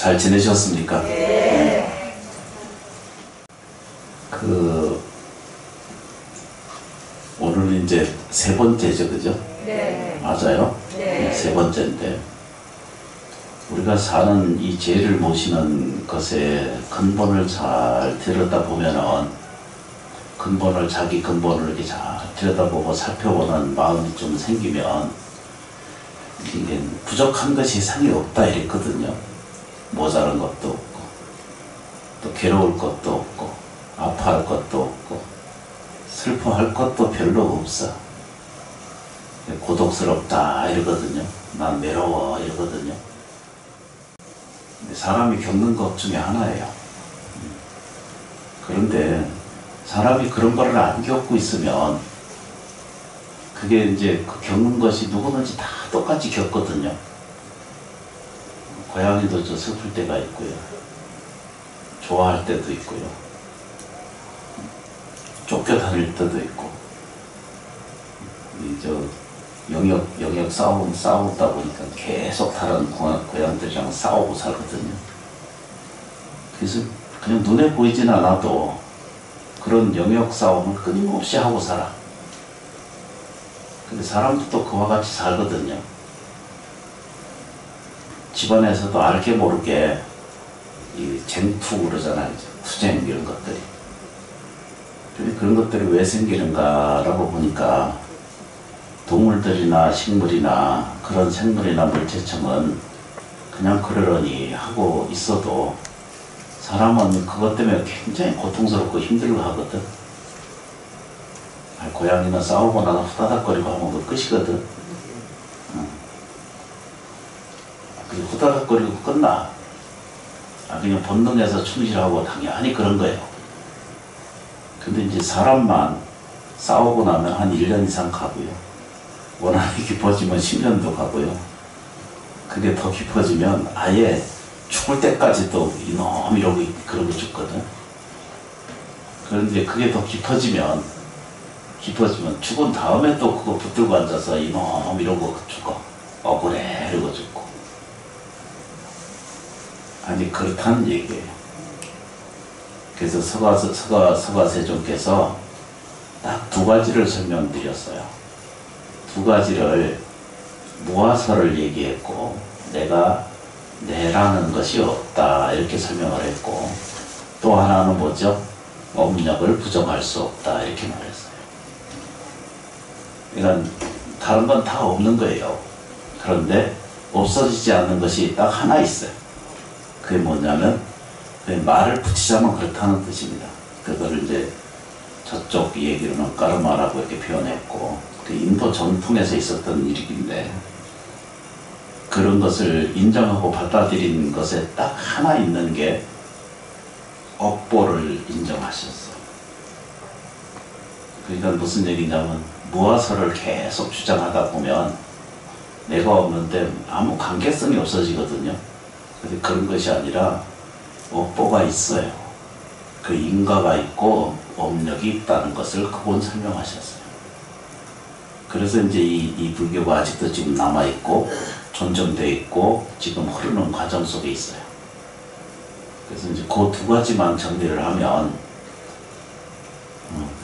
잘 지내셨습니까? 네. 오늘은 이제 세 번째죠, 그죠? 네. 맞아요? 네. 세 번째인데, 우리가 사는 이 죄를 모시는 것의 근본을 잘 들여다보면은, 자기 근본을 이렇게 잘 들여다보고 살펴보는 마음이 좀 생기면, 이게 부족한 것이 세상에 없다 이랬거든요. 모자란 것도 없고, 또 괴로울 것도 없고, 아파할 것도 없고, 슬퍼할 것도 별로 없어. 고독스럽다 이러거든요. 난 외로워 이러거든요. 사람이 겪는 것 중에 하나예요. 그런데 사람이 그런 거를 안 겪고 있으면 그게 이제 그 겪는 것이 누구든지 다 똑같이 겪거든요. 고양이도 저 슬플 때가 있고요. 좋아할 때도 있고요. 쫓겨다닐 때도 있고. 영역 싸우다 보니까 계속 다른 고양이들이랑 싸우고 살거든요. 그래서 그냥 눈에 보이진 않아도 그런 영역 싸움을 끊임없이 하고 살아. 근데 사람도 또 그와 같이 살거든요. 집안에서도 알게 모르게 이 쟁투 그러잖아요. 투쟁 이런 것들이. 근데 그런 것들이 왜 생기는가라고 보니까 동물들이나 식물이나 그런 생물이나 물체층은 그냥 그러려니 하고 있어도 사람은 그것 때문에 굉장히 고통스럽고 힘들고 하거든. 고양이는 싸우고 나서 후다닥거리고 하면 그 끝이거든. 그리고 후다닥거리고 끝나. 그냥 본능에서 충실하고 당연히 그런 거예요. 근데 이제 사람만 싸우고 나면 한 1년 이상 가고요. 원한이 깊어지면 10년도 가고요. 그게 더 깊어지면 아예 죽을 때까지도 이놈 이러고 그러고 죽거든. 그런데 그게 더 깊어지면 죽은 다음에 또 그거 붙들고 앉아서 이놈 이러고 죽어. 억울해 이러고 죽고. 아니 그렇다는 얘기예요. 그래서 서가세종께서 딱 두 가지를 설명드렸어요. 두 가지를 무아설을 얘기했고 내라는 것이 없다 이렇게 설명을 했고, 또 하나는 뭐죠? 업력을 부정할 수 없다 이렇게 말했어요. 그러니까 다른 건 다 없는 거예요. 그런데 없어지지 않는 것이 딱 하나 있어요. 그게 뭐냐면 말을 붙이자면 그렇다는 뜻입니다. 그거를 이제 저쪽 얘기로는 까르마라고 이렇게 표현했고, 그 인도 전통에서 있었던 일인데 그런 것을 인정하고 받아들인 것에 딱 하나 있는 게 업보를 인정하셨어요. 그러니까 무슨 얘기냐면 무아설을 계속 주장하다 보면 내가 없는데 아무 관계성이 없어지거든요. 근데 그런 것이 아니라 업보가 있어요. 그 인과가 있고 업력이 있다는 것을 그분 설명하셨어요. 그래서 이제 이 불교가 아직도 지금 남아있고 존중되어 있고 지금 흐르는 과정 속에 있어요. 그래서 이제 그 두 가지만 정리를 하면,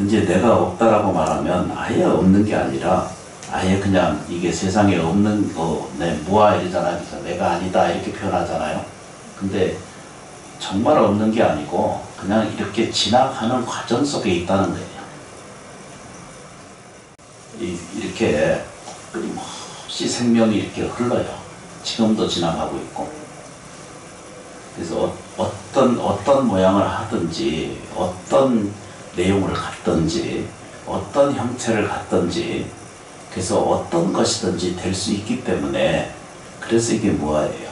이제 내가 없다라고 말하면 아예 없는 게 아니라 아예 그냥 이게 세상에 없는 내 무아 이러잖아요. 그래서 내가 아니다 이렇게 표현하잖아요. 근데 정말 없는 게 아니고 그냥 이렇게 지나가는 과정 속에 있다는 거예요. 이렇게 끊임없이 생명이 이렇게 흘러요. 지금도 지나가고 있고. 그래서 어떤 모양을 하든지 어떤 내용을 갖든지 어떤 형태를 갖든지 그래서 어떤 것이든지 될 수 있기 때문에, 그래서 이게 무아예요.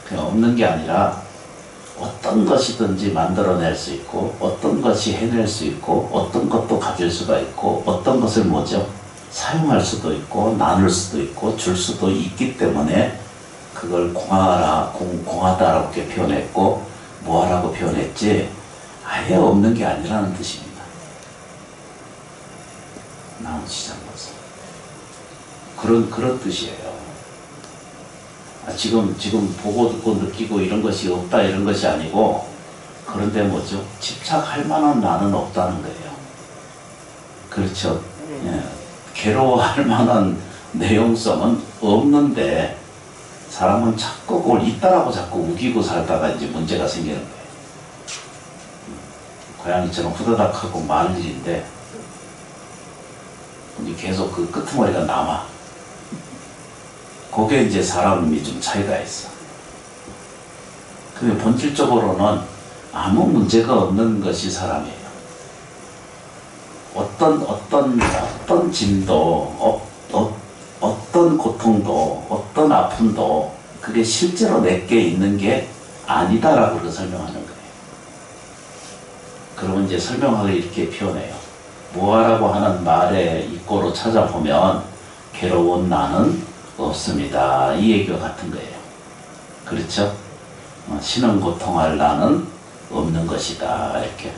그냥 없는 게 아니라 어떤 것이든지 만들어낼 수 있고 어떤 것이 해낼 수 있고 어떤 것도 가질 수가 있고 어떤 것을 뭐죠? 사용할 수도 있고 나눌 수도 있고 줄 수도 있기 때문에 그걸 공하다라고 이렇게 표현했고 무아라고 표현했지 아예 없는 게 아니라는 뜻입니다. 나머지 잘못은 그런 뜻이에요. 지금 보고 듣고 느끼고 이런 것이 없다 이런 것이 아니고, 그런데 뭐죠? 집착할 만한 나는 없다는 거예요. 그렇죠? 예. 괴로워할 만한 내용성은 없는데 사람은 자꾸 그걸 있다라고 자꾸 우기고 살다가 이제 문제가 생기는 거예요. 고양이처럼 후다닥 하고 말 일인데 계속 그 끄트머리가 남아. 그게 이제 사람이 좀 차이가 있어. 근데 본질적으로는 아무 문제가 없는 것이 사람이에요. 어떤 짐도, 어떤 고통도, 어떤 아픔도 그게 실제로 내게 있는 게 아니다라고 그렇게 설명하는 거예요. 그러면 이제 설명하기 이렇게 표현해요. 무아라고 하는 말의 입고로 찾아보면 괴로운 나는 없습니다. 이 얘기와 같은 거예요. 그렇죠? 신은 고통할 나는 없는 것이다. 이렇게.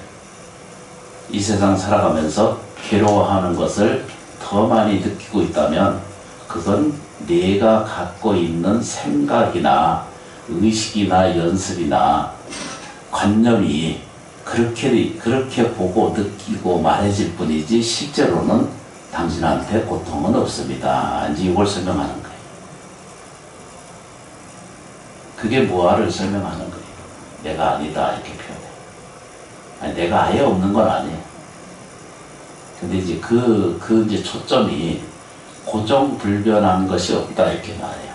이 세상 살아가면서 괴로워하는 것을 더 많이 느끼고 있다면 그건 내가 갖고 있는 생각이나 의식이나 연습이나 관념이 그렇게 보고 느끼고 말해질 뿐이지 실제로는 당신한테 고통은 없습니다. 이제 이걸 설명하는 거예요. 그게 무아를 설명하는 거예요. 내가 아니다 이렇게 표현해요. 아니, 내가 아예 없는 건 아니에요. 근데 이제 이제 초점이 고정불변한 것이 없다 이렇게 말해요.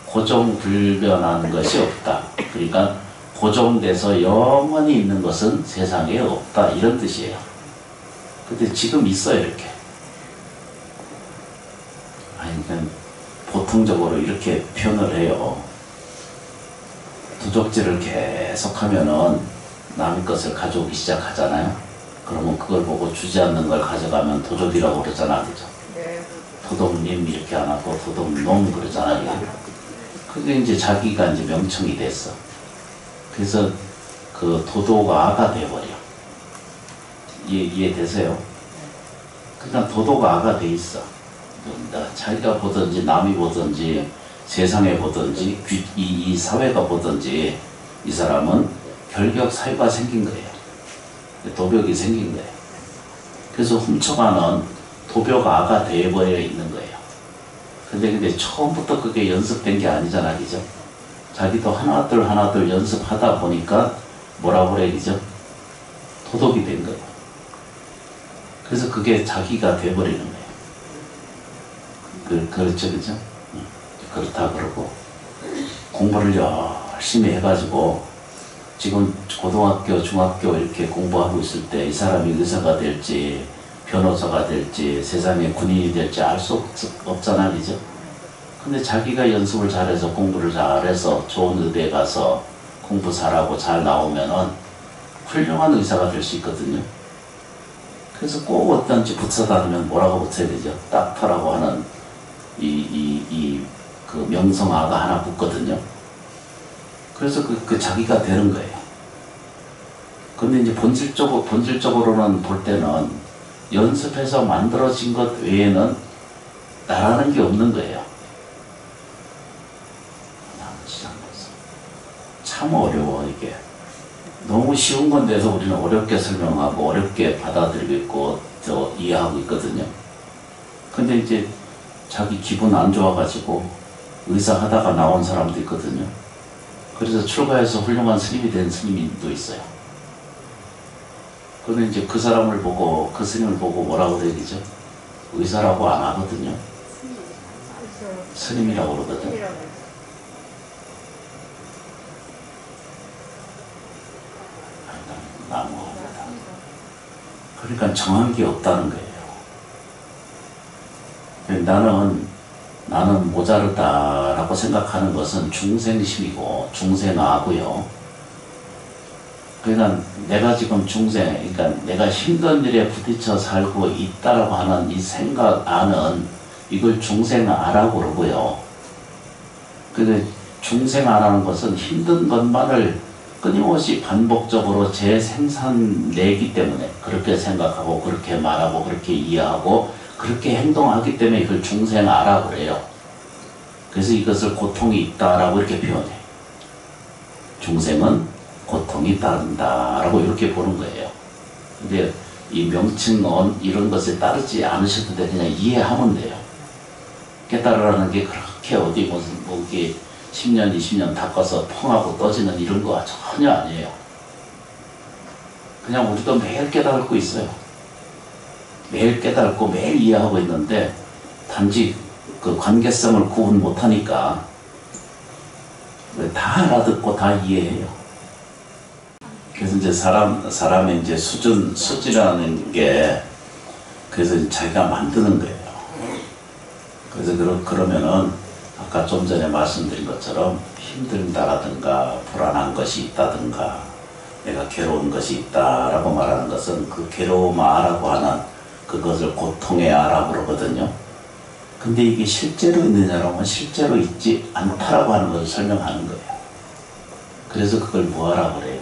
고정불변한 것이 없다. 그러니까 고정돼서 영원히 있는 것은 세상에 없다 이런 뜻이에요. 근데 지금 있어요 이렇게. 아니 그냥 보통적으로 이렇게 표현을 해요. 도적질을 계속하면은 남의 것을 가져오기 시작하잖아요. 그러면 그걸 보고 주지 않는 걸 가져가면 도적이라고 그러잖아, 그죠? 도둑님 이렇게 안 하고 도둑놈 그러잖아요. 그게 이제 자기가 이제 명칭이 됐어. 그래서 그 도도가가 돼버려. 이해되세요? 그냥 도도가가 돼 있어. 자기가 보든지 남이 보든지 세상에 보든지 이 사회가 보든지 이 사람은 결격 사유가 생긴 거예요. 도벽이 생긴 거예요. 그래서 훔쳐가는 도벽아가 돼버려 있는 거예요. 근데 처음부터 그게 연습된 게 아니잖아, 그죠? 자기도 하나둘 연습하다 보니까 뭐라 그래, 그죠? 도덕이 된 거예요. 그래서 그게 자기가 돼버리는 거예요. 그렇죠, 그죠? 그렇다 그러고 공부를 열심히 해가지고 지금 고등학교, 중학교 이렇게 공부하고 있을 때 이 사람이 의사가 될지 변호사가 될지 세상의 군인이 될지 알 수 없잖아, 그죠? 근데 자기가 연습을 잘해서 공부를 잘해서 좋은 의대에 가서 공부 잘하고 잘 나오면은 훌륭한 의사가 될 수 있거든요. 그래서 꼭 어떤지 붙여 다니면 뭐라고 붙여야 되죠? 닥터라고 하는 그 명성아가 하나 붙거든요. 그래서 그 자기가 되는 거예요. 근데 이제 본질적으로는 볼 때는 연습해서 만들어진 것 외에는 나라는 게 없는 거예요. 참 어려워, 이게. 너무 쉬운 건데서 우리는 어렵게 설명하고 어렵게 받아들이고 있고 이해하고 있거든요. 근데 이제 자기 기분 안 좋아가지고 의사 하다가 나온 사람도 있거든요. 그래서 출가해서 훌륭한 스님이 된 스님도 있어요. 그런데 이제 그 사람을 보고, 그 스님을 보고 뭐라고 그래야 되죠? 의사라고 안 하거든요. 스님이라고 그러거든. 나무합니다. 그러니까 정한 게 없다는 거예요. 나는 모자르다라고 생각하는 것은 중생심이고 중생아고요. 그러니까 내가 지금 그러니까 내가 힘든 일에 부딪혀 살고 있다라고 하는 이 생각아는 이걸 중생아라고 그러고요. 근데 중생아라는 것은 힘든 것만을 끊임없이 반복적으로 재생산내기 때문에 그렇게 생각하고 그렇게 말하고 그렇게 이해하고 그렇게 행동하기 때문에 이걸 중생아라고 그래요. 그래서 이것을 고통이 있다라고 이렇게 표현해. 중생은 고통이 따른다라고 이렇게 보는 거예요. 근데 이 명칭은 이런 것에 따르지 않으셔도 돼. 그냥 이해하면 돼요. 깨달으라는 게 그렇게 어디 무슨 뭐 이게 10년, 20년 닦아서 펑하고 떠지는 이런 거 전혀 아니에요. 그냥 우리도 매일 깨달고 있어요. 매일 깨달고 매일 이해하고 있는데 단지 그 관계성을 구분 못하니까 다 알아듣고 다 이해해요. 그래서 이제 사람의 이제 수지라는 게 그래서 자기가 만드는 거예요. 그래서 그러면은 아까 좀 전에 말씀드린 것처럼 힘들다라든가 불안한 것이 있다든가 내가 괴로운 것이 있다라고 말하는 것은 그 괴로움아라고 하는 그것을 고통해야라고 그러거든요. 근데 이게 실제로 있느냐라고 하면 실제로 있지 않다라고 하는 것을 설명하는 거예요. 그래서 그걸 뭐하라고 그래요?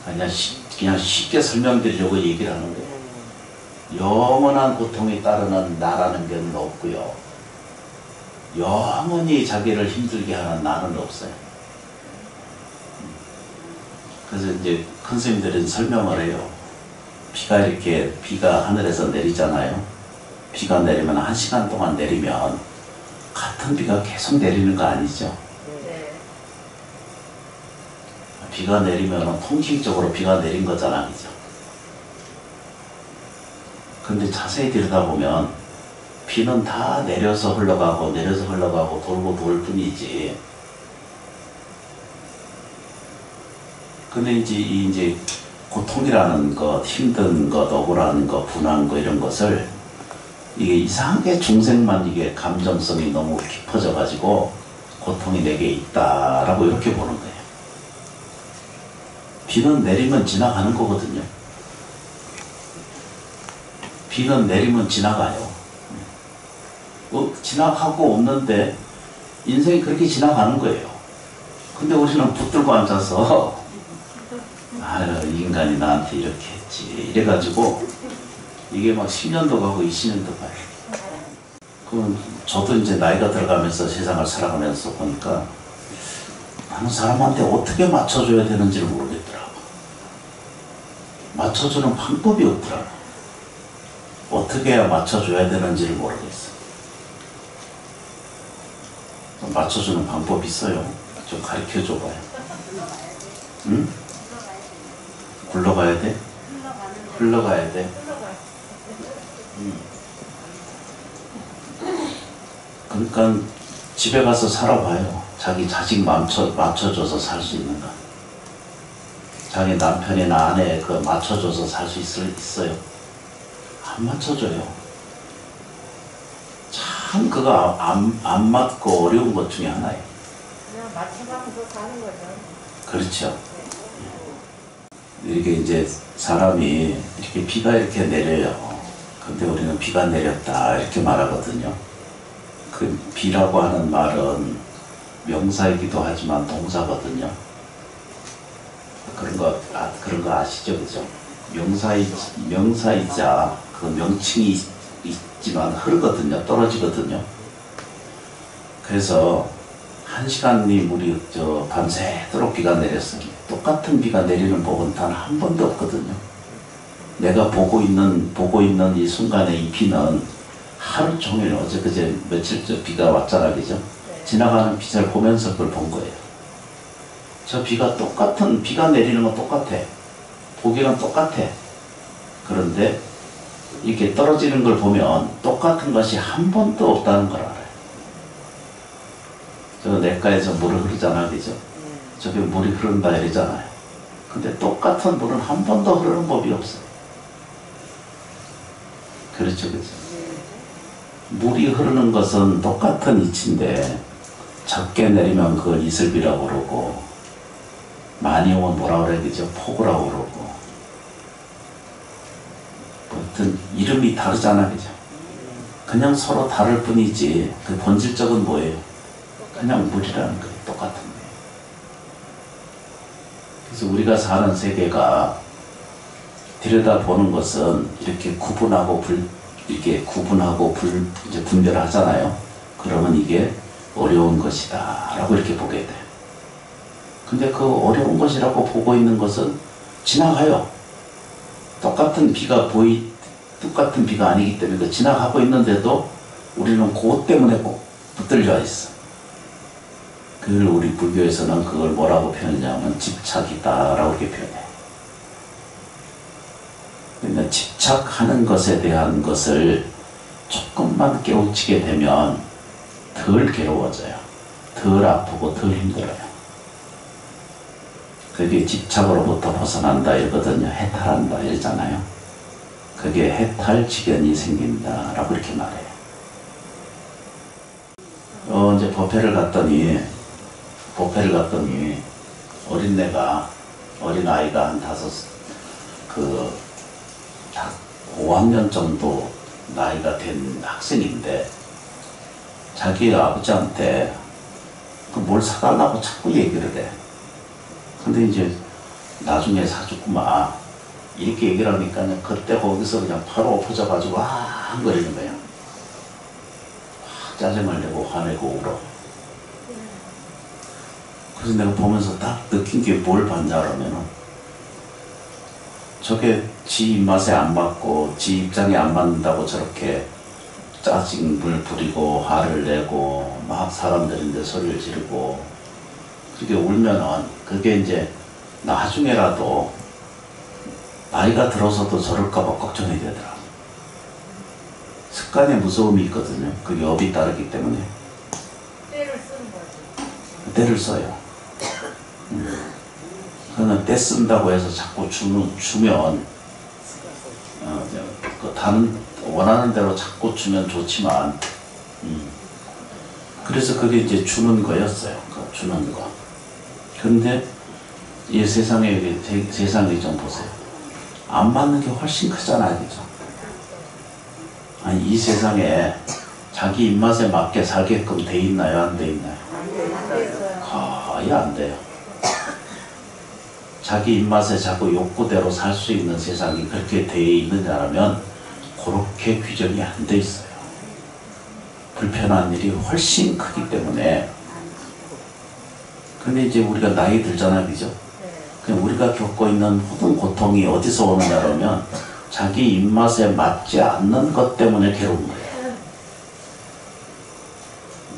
그냥 쉽게 설명드리려고 얘기를 하는 거예요. 영원한 고통이 따르는 나라는 게 없고요. 영원히 자기를 힘들게 하는 나는 없어요. 그래서 이제 큰 스님들은 설명을 해요. 비가 하늘에서 내리잖아요. 비가 내리면 1시간 동안 내리면 같은 비가 계속 내리는 거 아니죠? 비가 내리면 통칭적으로 비가 내린 거잖아, 그죠? 근데 자세히 들여다보면 비는 다 내려서 흘러가고 돌고 돌 뿐이지. 근데 이제 고통이라는 것, 힘든 것, 억울한 것, 분한 것 이런 것을 이게 이상하게 중생만 이게 감정성이 너무 깊어져 가지고 고통이 내게 있다라고 이렇게 보는 거예요. 비는 내리면 지나가는 거거든요. 비는 내리면 지나가요. 지나가고 없는데 인생이 그렇게 지나가는 거예요. 근데 우리는 붙들고 앉아서 아유 인간이 나한테 이렇게 했지 이래가지고 이게 막 10년도 가고 20년도 가요. 그럼 저도 이제 나이가 들어가면서 세상을 살아가면서 보니까 나는 사람한테 어떻게 맞춰줘야 되는지를 모르겠더라고. 맞춰주는 방법이 없더라고. 어떻게 해야 맞춰줘야 되는지를 모르겠어. 맞춰주는 방법이 있어요. 좀 가르쳐줘봐요. 응? 굴러가야 돼? 흘러가야 돼? 그러니까 집에 가서 살아봐요. 자기 자식 맞춰줘서 살 수 있는가? 자기 남편이나 아내 그 맞춰줘서 살 수 있어요? 안 맞춰줘요. 참 그거 안 맞고 어려운 것 중에 하나예요. 그냥 맞춰가면서 사는 거죠. 그렇죠. 이렇게 이제 사람이 이렇게 비가 이렇게 내려요. 근데 우리는 비가 내렸다 이렇게 말하거든요. 그 비라고 하는 말은 명사이기도 하지만 동사거든요. 그런 거 아시죠, 그죠? 명사이자 그 명칭이 있지만 흐르거든요, 떨어지거든요. 그래서 1시간이 우리 밤새도록 비가 내렸어요. 똑같은 비가 내리는 법은 단 한 번도 없거든요. 내가 보고 있는 이 순간에 이 비는 하루 종일 어제 그제 며칠째 비가 왔잖아, 그죠? 지나가는 빛을 보면서 그걸 본 거예요. 저 비가 비가 내리는 건 똑같아. 보기는 똑같아. 그런데 이렇게 떨어지는 걸 보면 똑같은 것이 한 번도 없다는 걸 알아요. 저 냇가에서 물이 흐르잖아, 그죠? 저기 물이 흐른다 이러잖아요. 근데 똑같은 물은 한 번도 흐르는 법이 없어요. 그렇죠, 그죠? 물이 흐르는 것은 똑같은 이치인데 적게 내리면 그걸 이슬비라고 그러고 많이 오면 뭐라고 그래, 그죠? 폭우라고 그러고 아무튼 이름이 다르잖아, 그죠? 그냥 서로 다를 뿐이지 그 본질적은 뭐예요? 그냥 물이라는 거예요. 똑같은 거예요. 그래서 우리가 사는 세계가 들여다보는 것은 이렇게 구분하고 이제 분별하잖아요. 그러면 이게 어려운 것이다 라고 이렇게 보게 돼. 근데 그 어려운 것이라고 보고 있는 것은 지나가요. 똑같은 비가 아니기 때문에 그 지나가고 있는데도 우리는 그것 때문에 꼭 붙들려 있어. 그걸 우리 불교에서는 그걸 뭐라고 표현하냐면 집착이다 라고 이렇게 표현해. 그러니까 집착하는 것에 대한 것을 조금만 깨우치게 되면 덜 괴로워져요. 덜 아프고 덜 힘들어요. 그게 집착으로부터 벗어난다 이러거든요. 해탈한다 이러잖아요. 그게 해탈지견이 생긴다 라고 이렇게 말해요. 이제 법회를 갔더니 어린아이가 한 5학년 정도 나이가 된 학생인데 자기 아버지한테 뭘 사달라고 자꾸 얘기를 해. 근데 이제 나중에 사줬구만 이렇게 얘기를 하니까 그때 거기서 그냥 바로 엎어져가지고 거리는 거야. 짜증을 내고 화내고 울어. 그래서 내가 보면서 딱 느낀 게 뭘 봤냐 그러면은 저게 지 입맛에 안 맞고 지 입장에 안 맞는다고 저렇게 짜증을 부리고 화를 내고 막 사람들인데 소리를 지르고 그렇게 울면은 그게 이제 나중에라도 나이가 들어서도 저럴까봐 걱정이 되더라. 습관의 무서움이 있거든요. 그게 업이 따르기 때문에. 때를 쓰는 거지. 때를 써요. 그는 때 쓴다고 해서 자꾸 주면 다른 원하는 대로 자꾸 주면 좋지만 그래서 그게 이제 주는 거였어요. 주는 거. 근데 이 세상에 좀 보세요. 안 맞는 게 훨씬 크잖아요, 그죠? 아니 이 세상에 자기 입맛에 맞게 살게끔 돼 있나요, 안 돼 있나요? 거의 안 돼요. 자기 입맛에 자꾸 욕구대로 살 수 있는 세상이 그렇게 돼 있느냐라면 그렇게 규정이 안 돼 있어요. 불편한 일이 훨씬 크기 때문에. 근데 이제 우리가 나이 들잖아요, 그죠? 그냥 우리가 겪고 있는 모든 고통이 어디서 오느냐라면 자기 입맛에 맞지 않는 것 때문에 괴로운 거예요.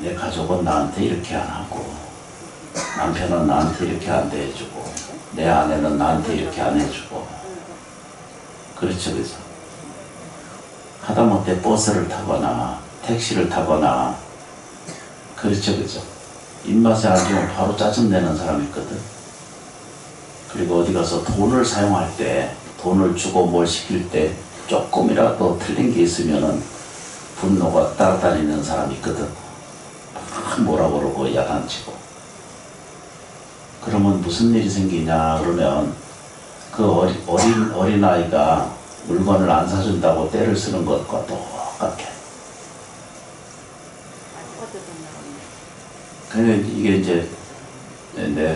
내 가족은 나한테 이렇게 안 하고 남편은 나한테 이렇게 안 대해주고 내 아내는 나한테 이렇게 안 해주고 그렇죠, 그죠? 하다못해 버스를 타거나 택시를 타거나 그렇죠, 그죠? 입맛에 안 좋으면 바로 짜증내는 사람이 있거든. 그리고 어디 가서 돈을 사용할 때 돈을 주고 뭘 시킬 때 조금이라도 틀린 게 있으면은 분노가 따라다니는 사람이 있거든. 막 뭐라 그러고 야단치고. 그러면 무슨 일이 생기냐 그러면 그 어린아이가 물건을 안 사준다고 떼를 쓰는 것과 똑같아. 근데 이게 이제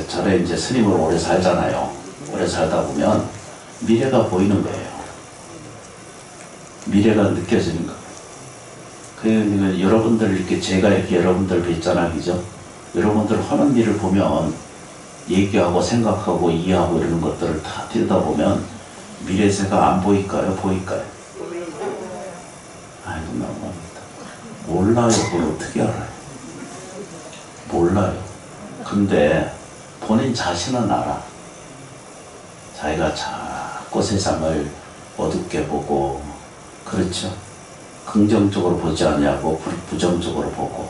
저래 이제 스님으로 오래 살잖아요. 오래 살다 보면 미래가 보이는 거예요. 미래가 느껴지는 거예요. 그러니까 여러분들 이렇게 제가 이렇게 여러분들 뵙잖아요, 그죠? 여러분들 하는 일을 보면 얘기하고 생각하고 이해하고 이러는 것들을 다 들여다보면 미래세가 안 보일까요? 보일까요? 아이고 너무합니다. 몰라요. 그걸 어떻게 알아요? 몰라요. 근데 본인 자신은 알아. 자기가 자꾸 세상을 어둡게 보고 그렇죠. 긍정적으로 보지 않냐고 부정적으로 보고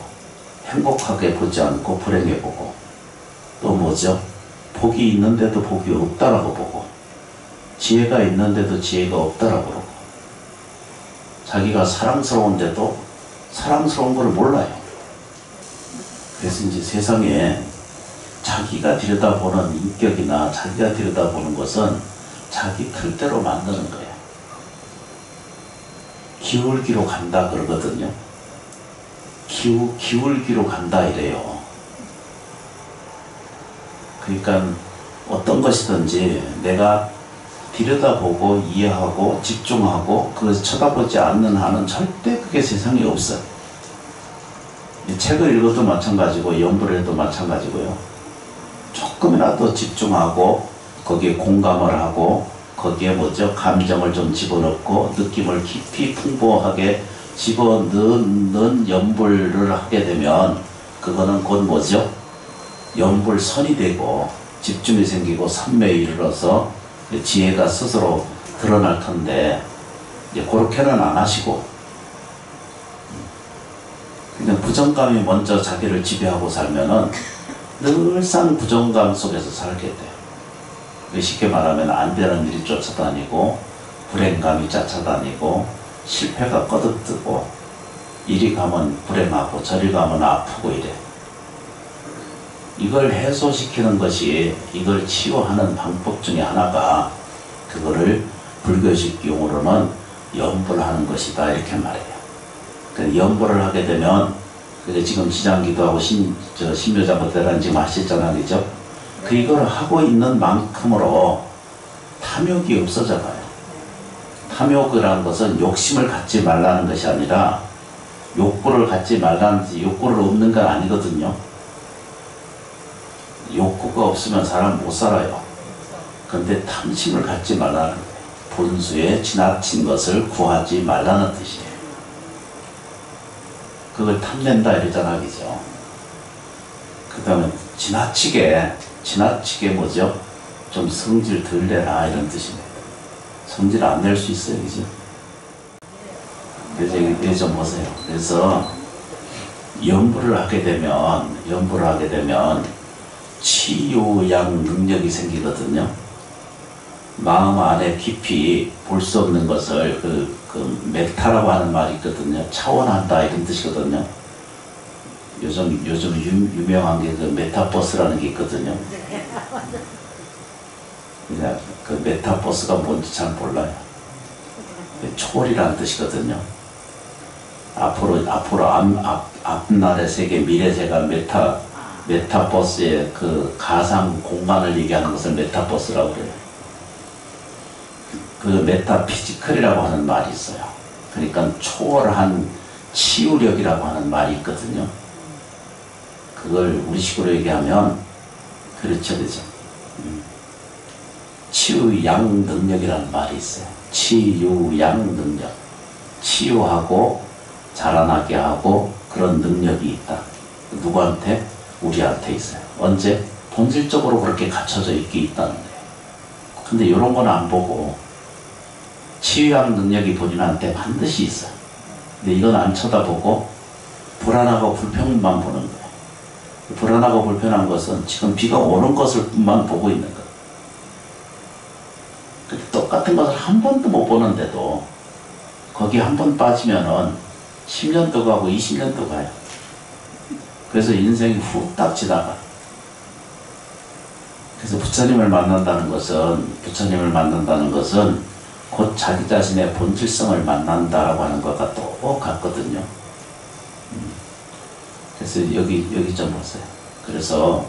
행복하게 보지 않고 불행해 보고 또 뭐죠? 복이 있는데도 복이 없다라고 보고 지혜가 있는데도 지혜가 없다라고 그러고 자기가 사랑스러운데도 사랑스러운 걸 몰라요. 그래서 이제 세상에 자기가 들여다보는 인격이나 자기가 들여다보는 것은 자기 틀대로 만드는 거예요. 기울기로 간다 그러거든요. 기울기로 간다 이래요. 그러니까 어떤 것이든지 내가 들여다보고 이해하고 집중하고 그것을 쳐다보지 않는 한은 절대 그게 세상에 없어요. 책을 읽어도 마찬가지고 연불을 해도 마찬가지고요. 조금이라도 집중하고 거기에 공감을 하고 거기에 뭐죠? 감정을 좀 집어넣고 느낌을 깊이 풍부하게 집어넣는 연불을 하게 되면 그거는 곧 뭐죠? 연불선이 되고 집중이 생기고 삼매에 이르러서 지혜가 스스로 드러날 텐데 이제 그렇게는 안 하시고 그냥 부정감이 먼저 자기를 지배하고 살면은 늘상 부정감 속에서 살게 돼요. 쉽게 말하면 안 되는 일이 쫓아다니고 불행감이 쫓아다니고 실패가 거듭뜨고 이리 가면 불행하고 저리 가면 아프고 이래. 이걸 해소시키는 것이 이걸 치유하는 방법 중에 하나가 그거를 불교식 용어로는 연불하는 것이다 이렇게 말해요. 연불을 하게 되면 그게 지금 지장기도하고 신묘자부 대란 지금 하셨잖아요, 그죠? 그 이걸 하고 있는 만큼으로 탐욕이 없어져가요. 탐욕이라는 것은 욕심을 갖지 말라는 것이 아니라 욕구를 갖지 말라는 것이 욕구를 없는 건 아니거든요. 욕구가 없으면 사람 못 살아요. 근데 탐심을 갖지 말라는 거예요. 본수에 지나친 것을 구하지 말라는 뜻이에요. 그걸 탐낸다 이러잖아, 그죠? 그 다음에 지나치게 뭐죠? 좀 성질 덜 내라 이런 뜻입니다. 성질 안 낼 수 있어요, 그죠? 그래서 이거 좀 보세요. 그래서 연불을 하게 되면 치유양 능력이 생기거든요. 마음 안에 깊이 볼 수 없는 것을 그 메타라고 하는 말이 있거든요. 차원한다 이런 뜻이거든요. 요즘 유명한 게 그 메타버스라는 게 있거든요. 그냥 그 메타버스가 뭔지 잘 몰라요. 초월이라는 뜻이거든요. 앞으로 앞날의 세계 미래 세가 메타버스의 그 가상 공간을 얘기하는 것을 메타버스라고 그래요. 그 메타피지컬이라고 하는 말이 있어요. 그러니까 초월한 치유력이라고 하는 말이 있거든요. 그걸 우리식으로 얘기하면 그렇죠, 그죠? 치유양 능력이라는 말이 있어요. 치유양 능력. 치유하고 자라나게 하고 그런 능력이 있다. 누구한테? 우리한테 있어요. 언제? 본질적으로 그렇게 갖춰져 있게 있다는 거예요. 근데 이런 건 안 보고 치유양 능력이 본인한테 반드시 있어요. 근데 이건 안 쳐다보고 불안하고 불평만 보는 거예요. 불안하고 불편한 것은 지금 비가 오는 것을만 보고 있는 거예요. 똑같은 것을 한 번도 못 보는데도 거기 한 번 빠지면은 10년도 가고 20년도 가요. 그래서 인생이 후딱 지나가. 그래서 부처님을 만난다는 것은 곧 자기 자신의 본질성을 만난다라고 하는 것과 똑같거든요. 그래서 여기 좀 보세요. 그래서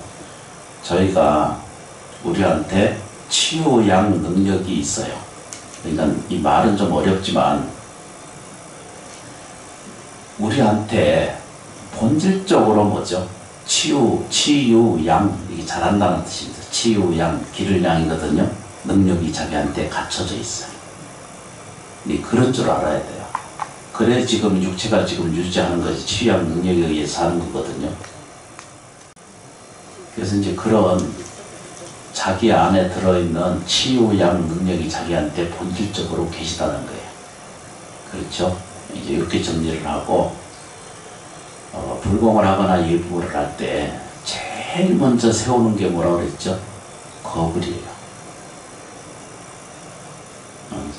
저희가 우리한테 치유양 능력이 있어요. 그러니까 이 말은 좀 어렵지만 우리한테 본질적으로 뭐죠? 치유양 이게 잘한다는 뜻입니다. 치유양 기를 양이거든요. 능력이 자기한테 갖춰져 있어요. 그런 줄 알아야 돼요. 그래 지금 육체가 지금 유지하는 것이 치유양 능력에 의해서 하는 거거든요. 그래서 이제 그런 자기 안에 들어있는 치유양 능력이 자기한테 본질적으로 계시다는 거예요. 그렇죠? 이제 이렇게 정리를 하고 불공을 하거나 예불을 할 때 제일 먼저 세우는 게 뭐라고 그랬죠? 거불이에요.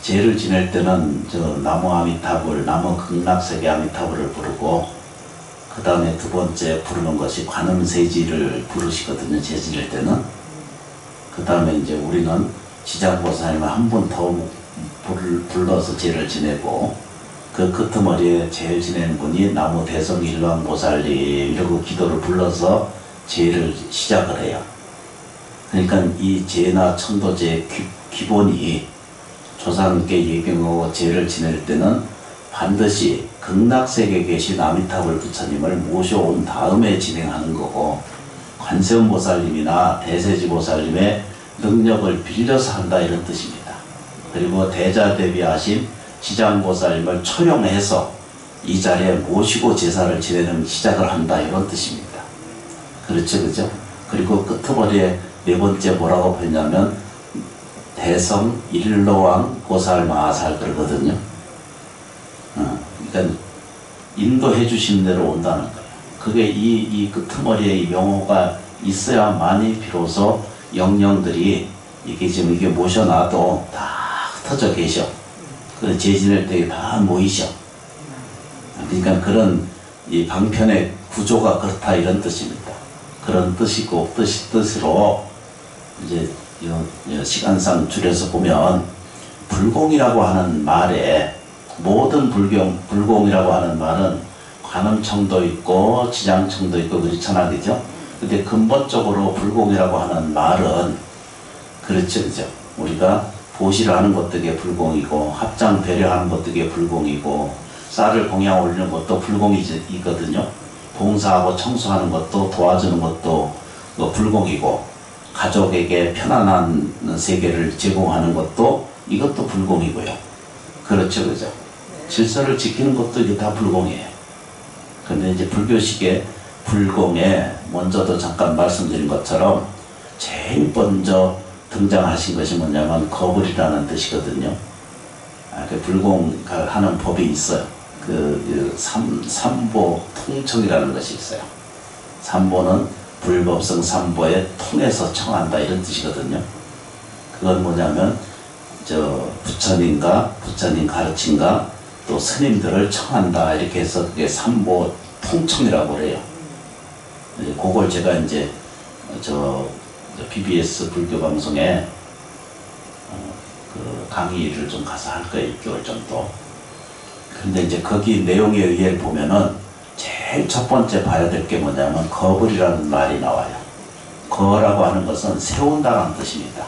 제를 지낼 때는 나무 아미타불, 나무 극락세계 아미타불을 부르고 그 다음에 두 번째 부르는 것이 관음세지를 부르시거든요. 제 지낼 때는. 그 다음에 이제 우리는 지장보살님을 한 번 더 불러서 제를 지내고 그 끄트머리에 제일 지내는 분이 나무 대성일왕보살님 이러고 기도를 불러서 제를 시작을 해요. 그러니까 이 제나 천도제의 기본이 조상께 예경하고 제를 지낼 때는 반드시 극락세계에 계신 아미타불 부처님을 모셔온 다음에 진행하는 거고, 관세음보살님이나 대세지보살님의 능력을 빌려서 한다 이런 뜻입니다. 그리고 대자대비하신 지장보살님을 초령해서 이 자리에 모시고 제사를 지내는 시작을 한다 이런 뜻입니다. 그렇죠, 그죠? 그리고 끄트머리에 네 번째 뭐라고 했냐면 대성 일로왕 보살 마살 그러거든요. 그러니까 인도해 주신 대로 온다는 거예요. 그게 이 끄트머리에 이 명호가 있어야만이 비로소 영령들이 이게 지금 이게 모셔놔도 다 흩어져 계셔. 그 제지낼 때 다 모이셔. 그러니까 그런 이 방편의 구조가 그렇다 이런 뜻입니다. 그런 뜻이고 뜻으로 이제 시간상 줄여서 보면 불공이라고 하는 말에 모든 불공이라고 하는 말은 관음청도 있고 지장청도 있고 그렇잖아, 그죠? 근데 근본적으로 불공이라고 하는 말은 그렇죠, 그죠? 우리가 보시를 하는 것도 이게 불공이고 합장 배려하는 것도 이게 불공이고 쌀을 공양 올리는 것도 불공이거든요. 봉사하고 청소하는 것도 도와주는 것도 불공이고 가족에게 편안한 세계를 제공하는 것도 이것도 불공이고요. 그렇죠, 그죠? 질서를 지키는 것도 이게 다 불공이에요. 근데 이제 불교식의 불공에 먼저도 잠깐 말씀드린 것처럼 제일 먼저 등장하신 것이 뭐냐면 거불이라는 뜻이거든요. 그 불공하는 법이 있어요. 삼보 통청이라는 것이 있어요. 삼보는 불법성 삼보에 통해서 청한다 이런 뜻이거든요. 그건 뭐냐면 부처님과 부처님 가르침과 또 스님들을 청한다 이렇게 해서 그게 삼보 통청이라고 그래요. 그걸 제가 이제 BBS 불교 방송에 그 강의를 좀 가서 할 거예요. 6개월 정도. 근데 이제 거기 내용에 의해 보면은 제일 첫 번째 봐야 될 게 뭐냐면 거불이라는 말이 나와요. 거라고 하는 것은 세운다라는 뜻입니다.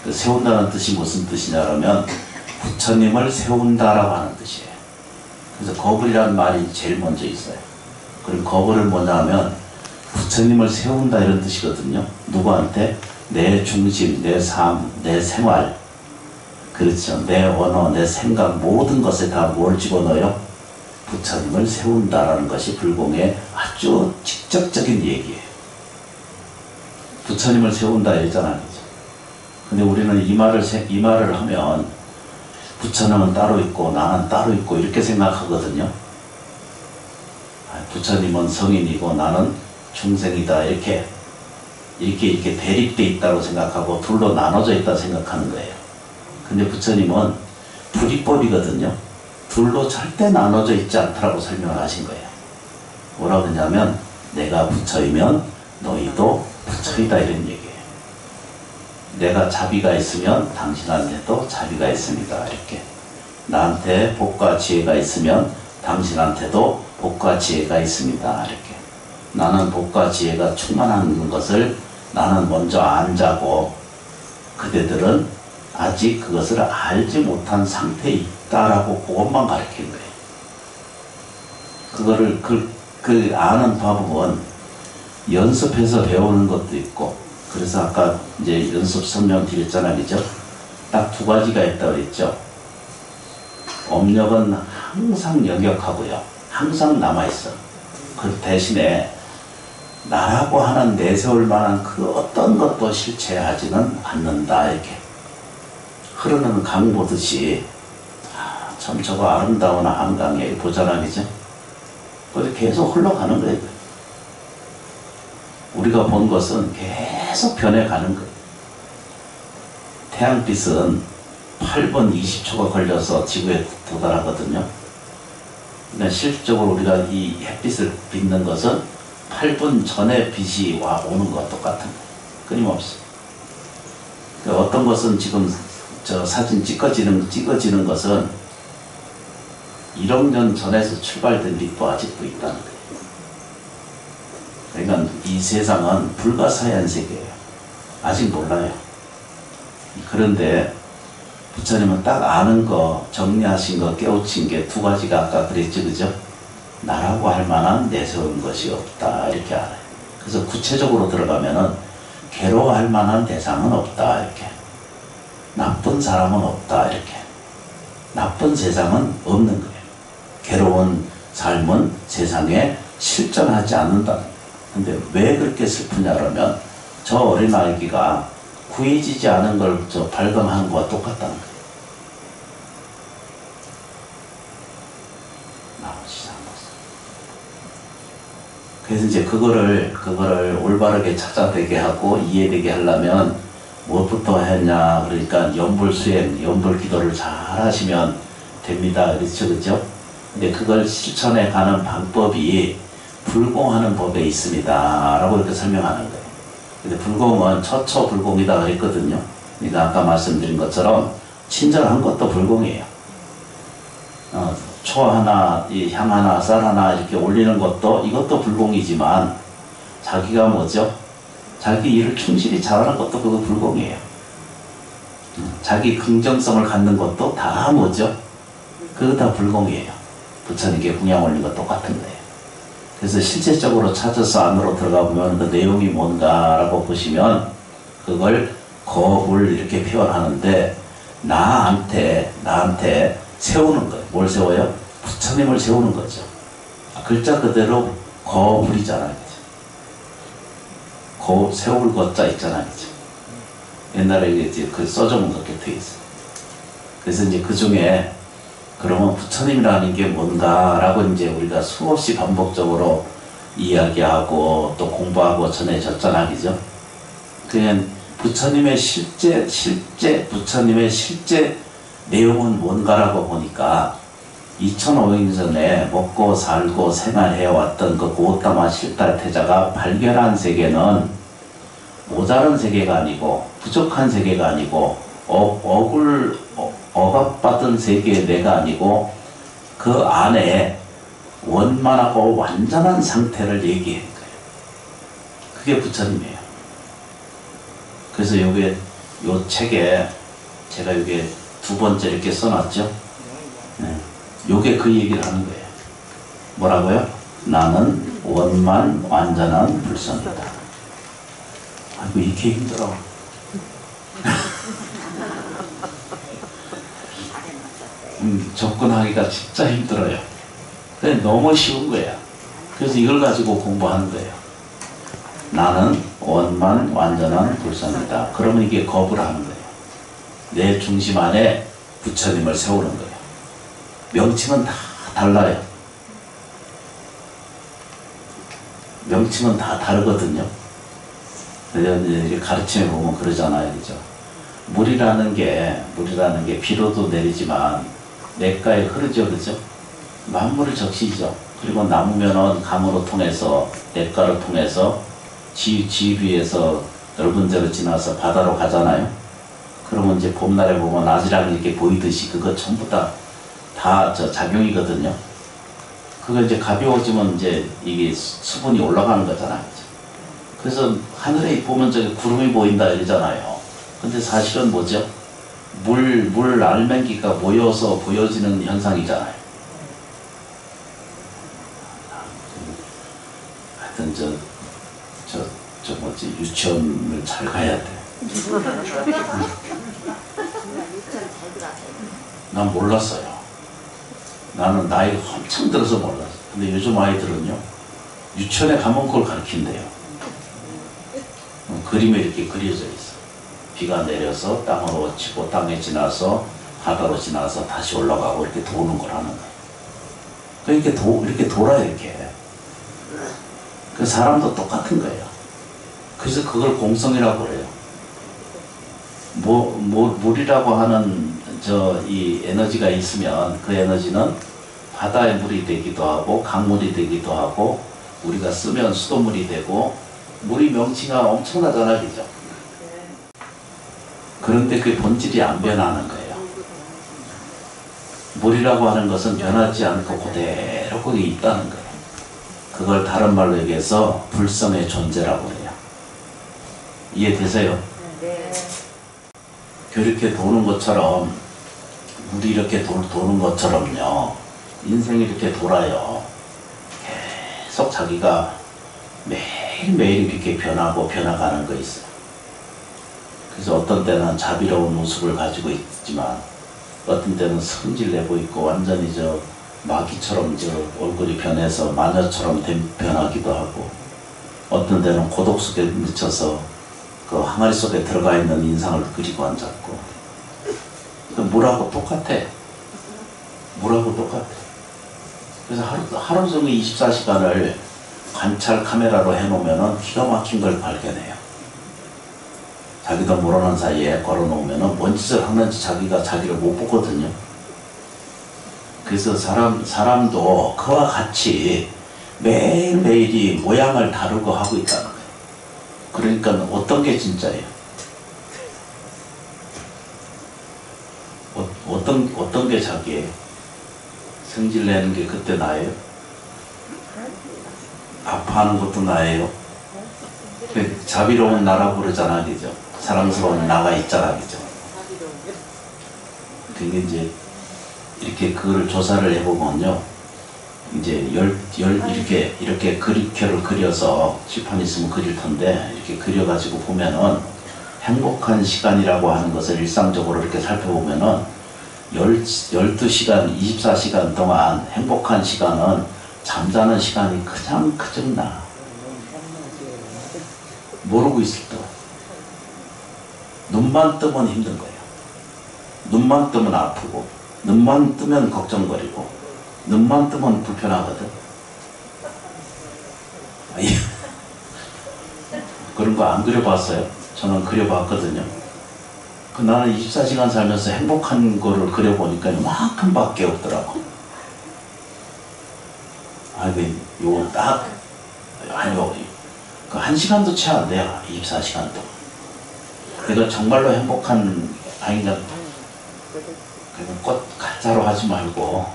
그 세운다는 뜻이 무슨 뜻이냐면 부처님을 세운다라고 하는 뜻이에요. 그래서 거불이라는 말이 제일 먼저 있어요. 그리고 거불은 뭐냐면 부처님을 세운다 이런 뜻이거든요. 누구한테? 내 중심, 내 삶, 내 생활, 그렇죠. 내 언어, 내 생각 모든 것에 다 뭘 집어넣어요? 부처님을 세운다라는 것이 불공의 아주 직접적인 얘기예요. 부처님을 세운다 이러잖아요. 근데 우리는 이 말을 하면 부처님은 따로 있고 나는 따로 있고 이렇게 생각하거든요. 부처님은 성인이고 나는 중생이다 이렇게 대립돼 있다고 생각하고 둘로 나눠져 있다 생각하는 거예요. 근데 부처님은 불이법이거든요. 둘로 절대 나눠져 있지 않다라고 설명을 하신 거예요. 뭐라고 했냐면 내가 부처이면 너희도 부처이다 이런 얘기예요. 내가 자비가 있으면 당신한테도 자비가 있습니다. 이렇게 나한테 복과 지혜가 있으면 당신한테도 복과 지혜가 있습니다. 이렇게 나는 복과 지혜가 충만한 것을 나는 먼저 안자고 그대들은 아직 그것을 알지 못한 상태에 있다라고 그것만 가르친 거예요. 그거를 그 아는 방법은 연습해서 배우는 것도 있고 그래서 아까 이제 연습 설명드렸잖아요. 그죠? 딱 두 가지가 있다고 그랬죠. 업력은 항상 영역하고요. 항상 남아있어. 그 대신에 나라고 하는 내세울 만한 그 어떤 것도 실체하지는 않는다. 이렇게 흐르는 강 보듯이 참 저거 아름다운 한강에 보잖아. 그죠? 그래서 계속 흘러가는 거예요. 우리가 본 것은 계속 변해가는 거예요. 태양빛은 8분 20초가 걸려서 지구에 도달하거든요. 그러니까 실질적으로 우리가 이 햇빛을 빚는 것은 8분 전에 빛이 오는 것과 똑같은 거예요. 끊임없이. 그러니까 어떤 것은 지금 저 사진 찍어지는 것은 1억 년 전에서 출발된 빛도 아직도 있다는 거예요. 그러니까 이 세상은 불가사의한 세계예요. 아직 몰라요. 그런데 부처님은 딱 아는 거, 정리하신 거, 깨우친 게 두 가지가 아까 그랬지, 그죠? 나라고 할 만한 내세운 것이 없다, 이렇게 알아요. 그래서 구체적으로 들어가면은 괴로워할 만한 대상은 없다, 이렇게. 나쁜 사람은 없다, 이렇게. 나쁜 세상은 없는 거예요. 괴로운 삶은 세상에 실존하지 않는다. 근데 왜 그렇게 슬프냐 그러면 저 어린아이가 구해지지 않은 걸 발견하는 것과 똑같다는 거예요. 나머지 상관없어. 그래서 이제 그거를 올바르게 찾아되게 하고 이해되게 하려면 무엇부터 했냐, 그러니까 연불수행, 연불기도를 잘 하시면 됩니다. 그렇죠, 그죠? 근데 그걸 실천해 가는 방법이 불공하는 법에 있습니다. 라고 이렇게 설명하는 거예요. 근데 불공은 처처불공이다 그랬거든요. 그러니까 아까 말씀드린 것처럼 친절한 것도 불공이에요. 초 하나, 향 하나, 쌀 하나 이렇게 올리는 것도 이것도 불공이지만 자기가 뭐죠? 자기 일을 충실히 잘하는 것도 그거 불공이에요. 자기 긍정성을 갖는 것도 다 뭐죠? 그거 다 불공이에요. 부처님께 궁양 올린 거 똑같은 거예요. 그래서 실제적으로 찾아서 안으로 들어가 보면 그 내용이 뭔가라고 보시면 그걸 거불 이렇게 표현하는데 나한테 세우는 거예요. 뭘 세워요? 부처님을 세우는 거죠. 글자 그대로 거불이잖아요. 세울 것자 있잖아요. 그죠? 옛날에 이제 그 써주면 그렇게 돼 있어요. 그래서 이제 그 중에 그러면 부처님이라는 게 뭔가라고 이제 우리가 수없이 반복적으로 이야기하고 또 공부하고 전해졌잖아, 그죠? 그냥 부처님의 부처님의 실제 내용은 뭔가라고 보니까 2500년 전에 먹고 살고 생활해왔던 그 고타마 실달태자가 발견한 세계는 모자란 세계가 아니고 부족한 세계가 아니고 억압받은 세계의 내가 아니고 그 안에 원만하고 완전한 상태를 얘기한 거예요. 그게 부처님이에요. 그래서 요게 요 책에 제가 요게 두 번째 이렇게 써놨죠. 네. 요게 그 얘기를 하는 거예요. 뭐라고요? 나는 원만 완전한 불성이다. 아이고 이렇게 힘들어. 접근하기가 진짜 힘들어요. 근데 너무 쉬운 거야. 그래서 이걸 가지고 공부하는 거예요. 나는 원만 완전한 불성이다. 그러면 이게 거부를 하는 거예요. 내 중심 안에 부처님을 세우는 거예요. 명칭은 다 달라요. 명칭은 다 다르거든요. 이렇게 가르침에 보면 그러잖아요. 그죠? 물이라는 게 비로도 내리지만 냇가에 흐르죠. 그죠? 만물을 적시죠. 그리고 나무면은 강으로 통해서 냇가를 통해서 지 위에서 넓은 데로 지나서 바다로 가잖아요. 그러면 이제 봄날에 보면 아지랑이 이렇게 보이듯이 그거 전부 다 작용이거든요. 그거 이제 가벼워지면 이제 이게 수분이 올라가는 거잖아요. 그래서 하늘에 보면 저기 구름이 보인다 이러잖아요. 근데 사실은 뭐죠? 물 알맹이가 모여서 보여지는 현상이잖아요. 하여튼 유치원을 잘 가야 돼. 난 몰랐어요. 나는 나이가 엄청 들어서 몰랐어. 근데 요즘 아이들은요, 유치원에 가면 그걸 가르친대요. 그림에 이렇게 그려져 있어. 비가 내려서 땅으로 치고 땅에 지나서 바다로 지나서 다시 올라가고 이렇게 도는 걸 하는 거예요. 이렇게 돌아요, 이렇게. 그 사람도 똑같은 거예요. 그래서 그걸 공성이라고 그래요. 물이라고 하는 이 에너지가 있으면 그 에너지는 바다의 물이 되기도 하고 강물이 되기도 하고 우리가 쓰면 수돗물이 되고 물이 명치가 엄청나잖아요. 그죠? 그런데 그 본질이 안 변하는 거예요. 물이라고 하는 것은 변하지 않고 그대로 거기 있다는 거예요. 그걸 다른 말로 얘기해서 불성의 존재라고 해요. 이해되세요? 네. 이렇게 도는 것처럼 물이 이렇게 도는 것처럼요. 인생이 이렇게 돌아요. 계속 자기가 매일매일 이렇게 변하고 변화가는 거 있어요. 그래서 어떤 때는 자비로운 모습을 가지고 있지만 어떤 때는 성질 내고 있고 완전히 저 마귀처럼 저 얼굴이 변해서 마녀처럼 변하기도 하고 어떤 때는 고독 속에 묻혀서 그 항아리 속에 들어가 있는 인상을 그리고 앉았고 물하고 똑같아. 물하고 똑같아. 그래서 하루 종일 24시간을 관찰 카메라로 해놓으면 기가 막힌 걸 발견해요. 자기도 모르는 사이에 걸어놓으면 뭔 짓을 하는지 자기가 자기를 못 보거든요. 그래서 사람도 그와 같이 매일매일이 모양을 다르고 하고 있다는 거예요. 그러니까 어떤 게 진짜예요? 어떤 게 자기예요? 성질 내는 게 그때 나예요? 아파하는 것도 나예요? 자비로운 나라 부르잖아, 그죠? 사랑스러운 나가 있잖아, 그죠? 그게 이제 이렇게 그걸 조사를 해보면요, 이제 이렇게 그림표를 그려서 칠판 있으면 그릴 텐데 이렇게 그려가지고 보면은 행복한 시간이라고 하는 것을 일상적으로 이렇게 살펴보면은 12시간, 24시간 동안 행복한 시간은 잠자는 시간이 그냥 나. 모르고 있을 때. 눈만 뜨면 힘든 거예요. 눈만 뜨면 아프고, 눈만 뜨면 걱정거리고, 눈만 뜨면 불편하거든. 그런 거 안 그려봤어요? 저는 그려봤거든요. 나는 24시간 살면서 행복한 거를 그려보니까 이만큼 밖에 없더라고. 요거 딱, 아니요, 그 1시간도 채 안 돼요. 24시간도. 내가 정말로 행복한, 그냥 꽃 가짜로 하지 말고,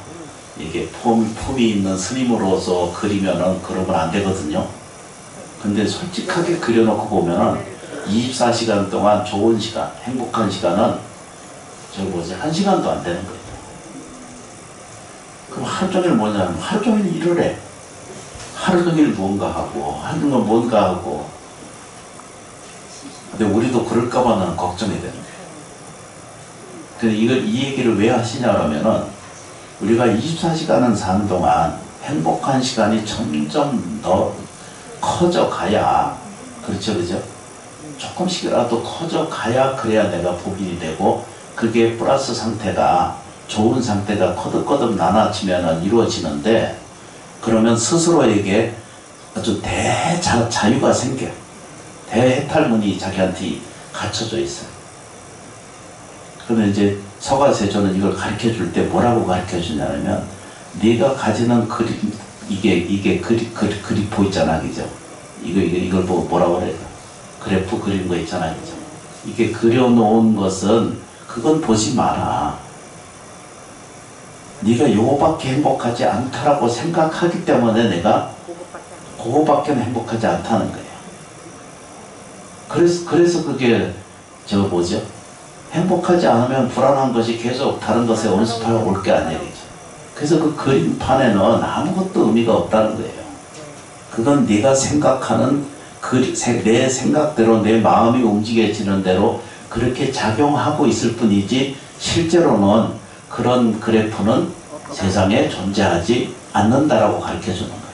이게 품이 있는 스님으로서 그리면은 그러면 안 되거든요. 근데 솔직하게 그려놓고 보면은 24시간 동안 좋은 시간, 행복한 시간은 1시간도 안 되는 거예요. 그럼 하루 종일 뭐냐면 하루 종일 일을 해. 하루 종일 무언가 하고 하는 건 뭔가 하고. 근데 우리도 그럴까봐 나는 걱정이 되는 거예요. 근데 이 얘기를 왜 하시냐 그러면은 우리가 24시간은 사는 동안 행복한 시간이 점점 더 커져가야, 그렇죠, 그죠? 조금씩이라도 커져가야 그래야 내가 복인이 되고, 그게 플러스 상태가, 좋은 상태가 거듭거듭 나눠지면 이루어지는데, 그러면 스스로에게 아주 자유가 생겨. 대해탈문이 자기한테 갖춰져 있어요. 그러면 이제 서가세조는 이걸 가르쳐 줄 때 뭐라고 가르쳐 주냐면, 네가 가지는 그림, 이게 그리포 있잖아, 그죠? 이걸 보고 뭐라고 그래요? 그래프 그린 거 있잖아, 그죠? 이게 그려놓은 것은 그건 보지 마라. 네가 요거밖에 행복하지 않다라고 생각하기 때문에 내가 그거밖에 행복하지 않다는 거예요. 그래서 그게 뭐죠? 행복하지 않으면 불안한 것이 계속 다른 것에 온습하여 올 게 아니에요, 그죠? 그래서 그 그림판에는 아무것도 의미가 없다는 거예요. 그건 네가 생각하는 내 생각대로 내 마음이 움직여지는 대로 그렇게 작용하고 있을 뿐이지 실제로는 그런 그래프는 세상에 존재하지 않는다라고 가르쳐 주는 거예요.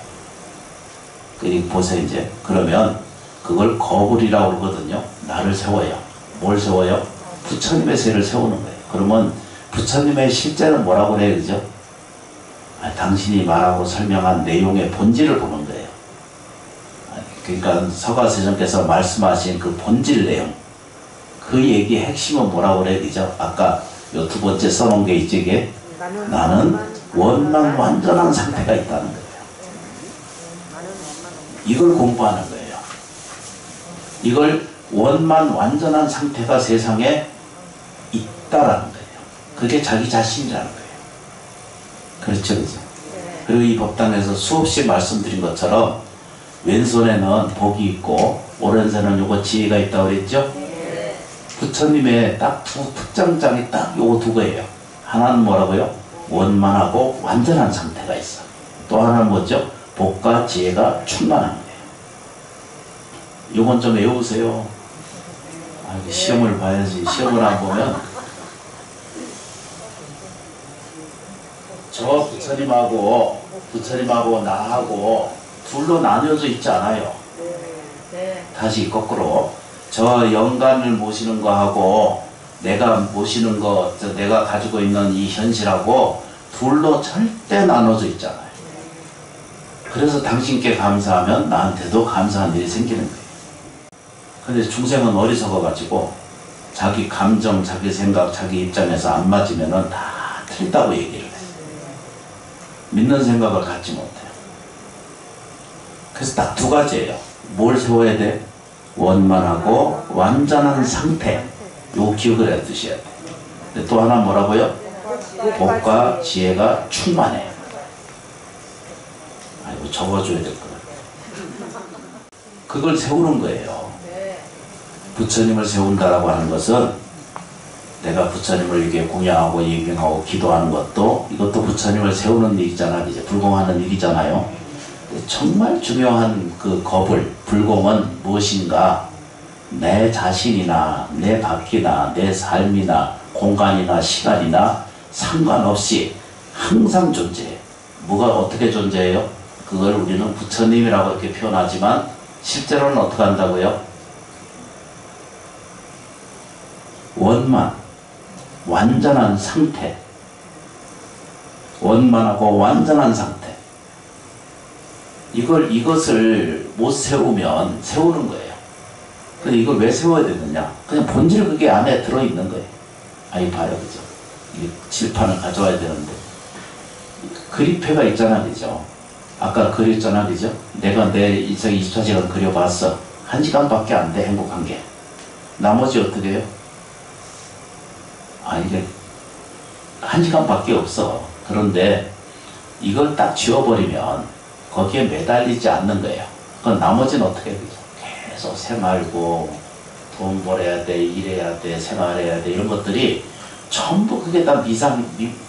그리고 보세요, 이제. 그러면 그걸 거불이라고 그러거든요. 나를 세워요. 뭘 세워요? 부처님의 세를 세우는 거예요. 그러면 부처님의 실제는 뭐라고 그래요, 그죠? 당신이 말하고 설명한 내용의 본질을 보는 거예요. 그러니까 서가세존께서 말씀하신 그 본질 내용, 그 얘기의 핵심은 뭐라고 그래요, 그죠? 아까 요 두 번째 써놓은 게 있지, 이게 나는 원만 완전한 상태가 있다는 거예요. 이걸 공부하는 거예요. 이걸 원만 완전한 상태가 세상에 있다라는 거예요. 그게 자기 자신이라는 거예요. 그렇죠, 그죠? 그리고 이 법당에서 수없이 말씀드린 것처럼 왼손에는 복이 있고 오른손에는 요거 지혜가 있다고 그랬죠? 부처님의 딱 두 특장장이 딱 요거 두 개예요. 하나는 뭐라고요? 원만하고 완전한 상태가 있어. 또 하나는 뭐죠? 복과 지혜가 충만한 거예요. 이건 좀 외우세요. 시험을 봐야지. 시험을 안 보면 저 부처님하고 나하고 둘로 나뉘어져 있지 않아요. 다시 거꾸로 저 영감을 모시는 거하고 내가 모시는 거, 내가 가지고 있는 이 현실하고 둘로 절대 나눠져 있잖아요. 그래서 당신께 감사하면 나한테도 감사한 일이 생기는 거예요. 근데 중생은 어리석어가지고 자기 감정, 자기 생각, 자기 입장에서 안 맞으면은 다 틀리다고 얘기를 해요. 믿는 생각을 갖지 못해요. 그래서 딱 두 가지예요. 뭘 세워야 돼? 원만하고 완전한 상태. 요 기억을 해 두셔야 돼. 또 하나 뭐라고요? 복과 지혜가 충만해요. 아이고, 적어줘야 될 거예요. 그걸 세우는 거예요. 부처님을 세운다라고 하는 것은 내가 부처님을 이렇게 공양하고 예경하고 기도하는 것도 이것도 부처님을 세우는 일이잖아. 이제 불공하는 일이잖아요. 정말 중요한 그 겁을, 불공은 무엇인가? 내 자신이나 내 밖이나 내 삶이나 공간이나 시간이나 상관없이 항상 존재해. 뭐가 어떻게 존재해요? 그걸 우리는 부처님이라고 이렇게 표현하지만 실제로는 어떻게 한다고요? 원만, 완전한 상태. 원만하고 완전한 상태. 이것을 못 세우면 세우는 거예요. 근데 이걸 왜 세워야 되느냐? 그냥 본질 그게 안에 들어있는 거예요. 아이 봐요, 그죠? 이 칠판을 가져와야 되는데 그림패가 있잖아, 그죠? 아까 그렸잖아, 그죠? 내가 내 인생 24시간 그려봤어. 1시간밖에 안 돼, 행복한 게. 나머지 어떻게 해요? 이게 1시간밖에 없어. 그런데 이걸 딱 지워버리면 거기에 매달리지 않는 거예요. 그럼 나머지는 어떻게 해야 되죠? 계속 생활고 돈 벌어야 돼, 일해야 돼, 생활해야 돼, 이런 것들이 전부 그게 다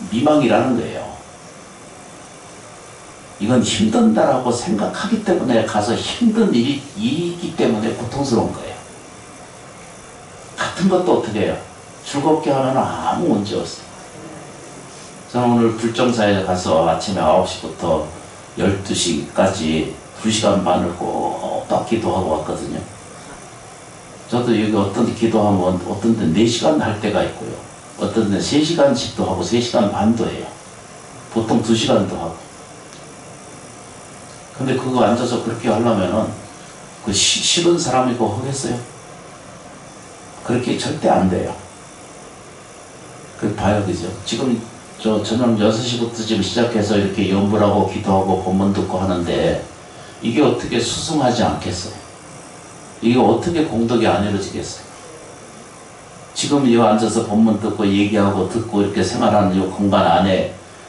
미망이라는 거예요. 이건 힘든다라고 생각하기 때문에 가서 힘든 일이기 때문에 고통스러운 거예요. 같은 것도 어떻게 해요? 즐겁게 하면 아무 문제 없어요. 저는 오늘 불정사에 가서 아침에 9시부터 12시까지 2시간 반을 꼭 기도하고 왔거든요. 저도 여기 어떤 데 기도하면 어떤 데 4시간 할 때가 있고요. 어떤 데 3시간씩도 하고 3시간 반도 해요. 보통 2시간도 하고. 근데 그거 앉아서 그렇게 하려면은 그 싫은 사람이 그거 하겠어요? 그렇게 절대 안 돼요. 그 봐요, 그죠? 지금 저 저녁 6시부터 지금 시작해서 이렇게 연불하고 기도하고 법문 듣고 하는데 이게 어떻게 수승하지 않겠어요? 이게 어떻게 공덕이 안 이루어지겠어요? 지금 이 앉아서 법문 듣고 얘기하고 듣고 이렇게 생활하는 이 공간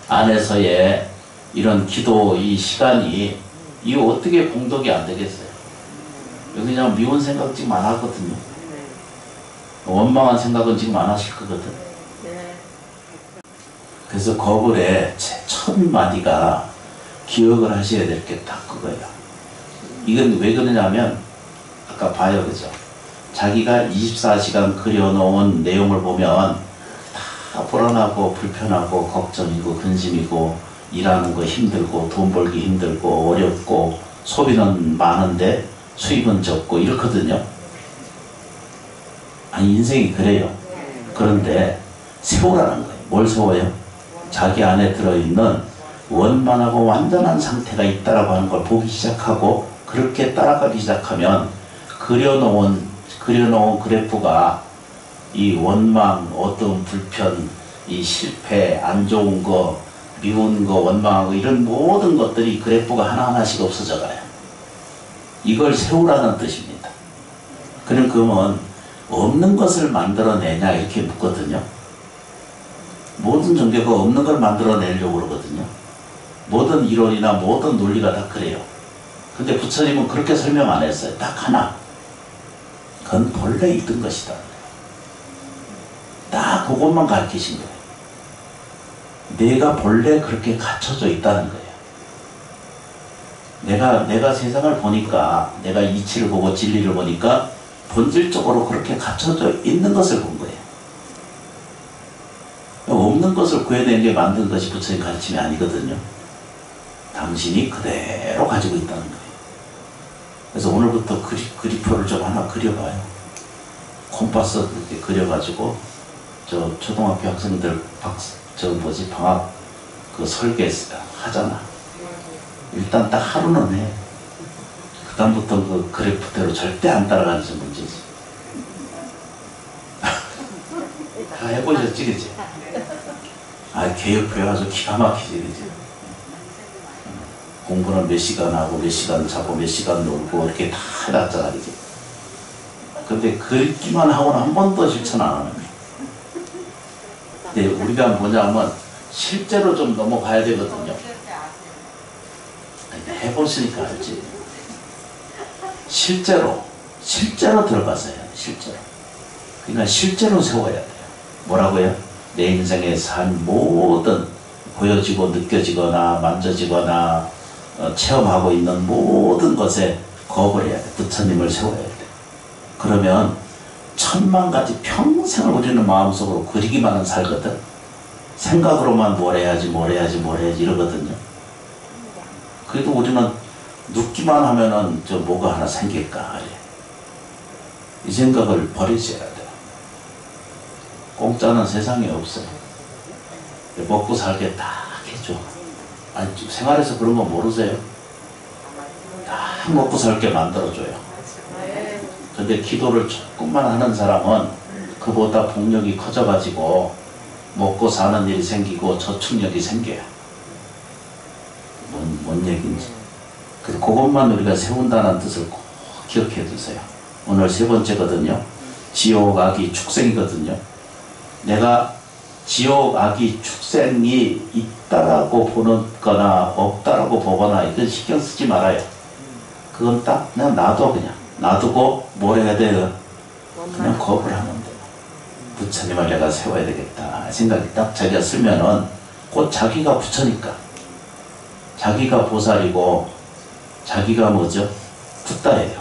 안에서의 이런 기도 이 시간이 이게 어떻게 공덕이 안 되겠어요? 여기 그냥 미운 생각 지금 안 하거든요. 원망한 생각은 지금 안 하실 거거든. 그래서 거불의 첫 마디가 기억을 하셔야 될 게 딱 그거예요. 이건 왜 그러냐면 아까 봐요, 그죠? 자기가 24시간 그려놓은 내용을 보면 다 불안하고 불편하고 걱정이고 근심이고 일하는 거 힘들고 돈 벌기 힘들고 어렵고 소비는 많은데 수입은 적고 이렇거든요. 아니 인생이 그래요. 그런데 세우라는 거예요. 뭘 세워요? 자기 안에 들어있는 원만하고 완전한 상태가 있다라고 하는 걸 보기 시작하고 그렇게 따라가기 시작하면 그려놓은 그래프가 이 원망, 어두움, 불편, 이 실패, 안 좋은 거, 미운 거, 원망하고 이런 모든 것들이 그래프가 하나하나씩 없어져 가요. 이걸 세우라는 뜻입니다. 그러면 없는 것을 만들어내냐 이렇게 묻거든요. 모든 종교가 없는 걸 만들어내려고 그러거든요. 모든 이론이나 모든 논리가 다 그래요. 근데 부처님은 그렇게 설명 안 했어요. 딱 하나. 그건 본래 있던 것이다. 딱 그것만 가르치신 거예요. 내가 본래 그렇게 갖춰져 있다는 거예요. 내가 세상을 보니까, 내가 이치를 보고 진리를 보니까 본질적으로 그렇게 갖춰져 있는 것을 본 거예요. 없는 것을 구해낸 게 만든 것이 부처님 가르침이 아니거든요. 당신이 그대로 가지고 있다는 거예요. 그래서 오늘부터 그리표를 좀 하나 그려봐요. 콤파스 이렇게 그려가지고 저 초등학교 학생들 방학 그 설계 하잖아. 일단 딱 하루는 해. 그 다음부터 그 그래프대로 절대 안 따라가는 게 문제지. 다 해보셨지, 그지? 개혁표가 아주 기가 막히지, 그지? 공부는 몇 시간 하고 몇 시간 자고 몇 시간 놀고 이렇게 다 해놨잖아, 그지? 근데 그리기만 하고는 한 번도 실천 안 하는 거야. 근데 우리가 뭐냐면 실제로 좀 넘어가야 되거든요. 해보시니까 알지. 실제로 들어가서 해야 돼, 실제로. 그러니까 실제로 세워야 돼요. 뭐라고요? 내 인생의 산 모든 보여지고 느껴지거나 만져지거나 체험하고 있는 모든 것에 거업을 해야 돼. 부처님을 세워야 돼. 그러면 천만 가지 평생을 우리는 마음속으로 그리기만은 살거든. 생각으로만 뭘 해야지 이러거든요. 그래도 우리는 눕기만 하면은 저 뭐가 하나 생길까. 이 생각을 버리셔야 돼요. 공짜는 세상에 없어요. 먹고 살게 딱 해줘. 아니, 생활에서 그런 거 모르세요? 딱 먹고 살게 만들어줘요. 근데 기도를 조금만 하는 사람은 그보다 복력이 커져가지고 먹고 사는 일이 생기고 저축력이 생겨요. 뭔 얘기인지. 그래서 그것만 우리가 세운다는 뜻을 꼭 기억해 두세요. 오늘 세 번째거든요. 지옥, 악이, 축생이거든요. 내가 지옥, 악이, 축생이 있다라고 보는 거나 없다라고 보거나 이건 신경 쓰지 말아요. 그건 딱 그냥 놔두고 뭘 해야 돼요? 그냥 거부를 하면 돼요. 부처님을 내가 세워야 되겠다 생각이 딱 자기가 쓰면은 곧 자기가 부처니까, 자기가 보살이고 자기가 뭐죠? 붓다예요.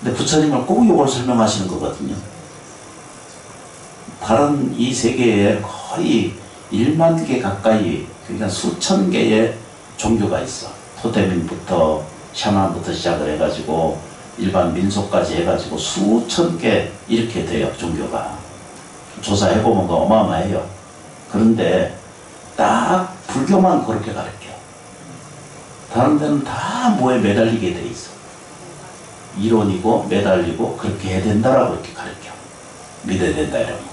근데 부처님은 꼭 이걸 설명하시는 거거든요. 다른 이 세계에 거의 1만 개 가까이, 그러니까 수천 개의 종교가 있어. 토테민부터 샤만부터 시작을 해가지고 일반 민속까지 해가지고 수천 개 이렇게 돼요, 종교가. 조사해보면 그 어마어마해요. 그런데 딱 불교만 그렇게 가르쳐. 다른 데는 다 뭐에 매달리게 돼 있어. 이론이고 매달리고 그렇게 해야 된다라고 이렇게 가르쳐. 믿어야 된다 이러고.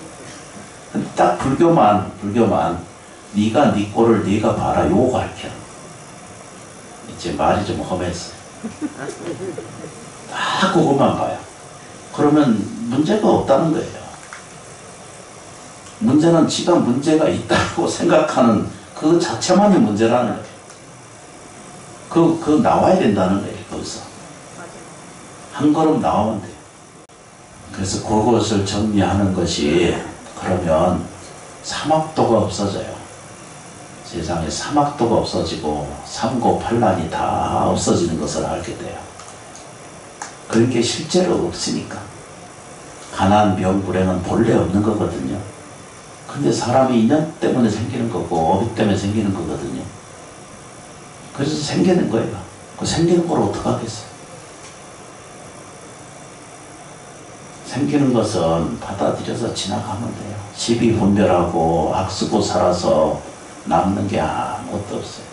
근데 딱 불교만 네가 네 꼴을 네가 봐라 요거 가르쳐. 이제 말이 좀 험했어. 다 그것만 봐요. 그러면 문제가 없다는 거예요. 문제는 지가 문제가 있다고 생각하는 그 자체만이 문제라는 거예요. 그 나와야 된다는 거예요. 거기서 한 걸음 나오면 돼요. 그래서 그것을 정리하는 것이, 그러면 사막도가 없어져요. 세상에 사막도가 없어지고 삼고팔란이 다 없어지는 것을 알게 돼요. 그런 게 실제로 없으니까. 가난, 병, 불행은 본래 없는 거거든요. 근데 사람이 인연 때문에 생기는 거고 업이 때문에 생기는 거거든요. 그래서 생기는 거예요. 그 생기는 걸 어떡하겠어요? 생기는 것은 받아들여서 지나가면 돼요. 시비 분별하고 악쓰고 살아서 남는 게 아무것도 없어요.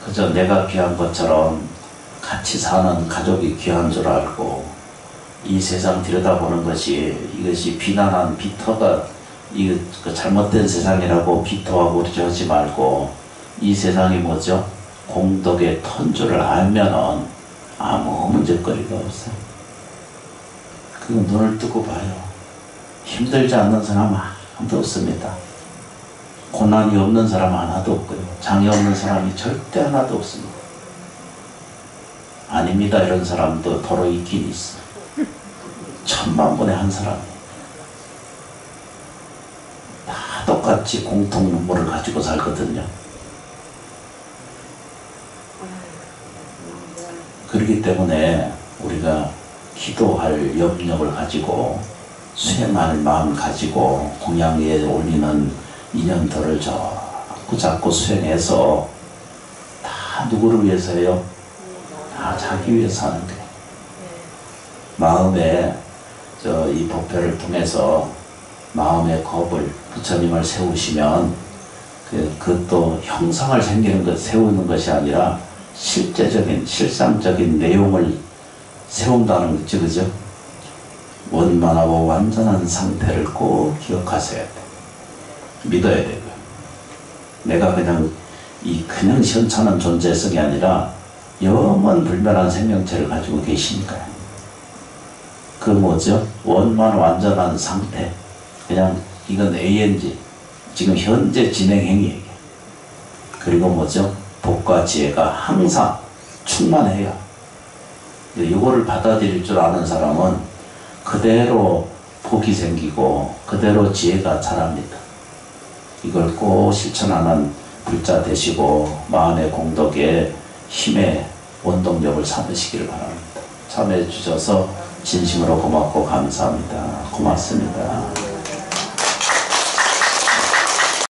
그저 내가 귀한 것처럼 같이 사는 가족이 귀한 줄 알고 이 세상 들여다보는 것이, 이것이 비난한 비터가 그 잘못된 세상이라고 비터하고 그러지 말고, 이 세상이 뭐죠? 공덕의 턴 줄을 알면은 아무 문제거리가 없어요. 그 눈을 뜨고 봐요. 힘들지 않는 사람 아무도 없습니다. 고난이 없는 사람 하나도 없고요. 장애 없는 사람이 절대 하나도 없습니다. 아닙니다 이런 사람도 더러 있긴 있어. 1000만 분의 한 사람. 다 똑같아요. 똑같이 공통 눈물을 가지고 살거든요. 그렇기 때문에 우리가 기도할 염력을 가지고 수행할 마음을 가지고 공양에 올리는 인연들을 자꾸 수행해서 다 누구를 위해서요? 다 자기 위해서 하는 거예요. 마음에 이 법회를 통해서 마음의 겁을 부처님을 세우시면 그것도 형상을 세우는 것이 아니라 실상적인 내용을 세운다는 거죠, 그죠? 원만하고 완전한 상태를 꼭 기억하셔야 돼. 믿어야 되고요. 내가 그냥 현찮은 존재성이 아니라 영원 불멸한 생명체를 가지고 계시니까요. 그 뭐죠? 원만 완전한 상태. 그냥 이건 ANG. 지금 현재 진행 행위예요. 그리고 뭐죠? 복과 지혜가 항상 충만해요. 이거를 받아들일 줄 아는 사람은 그대로 복이 생기고 그대로 지혜가 자랍니다. 이걸 꼭 실천하는 불자 되시고 마음의 공덕에 힘의 원동력을 삼으시기를 바랍니다. 참여해 주셔서 진심으로 고맙고 감사합니다. 고맙습니다.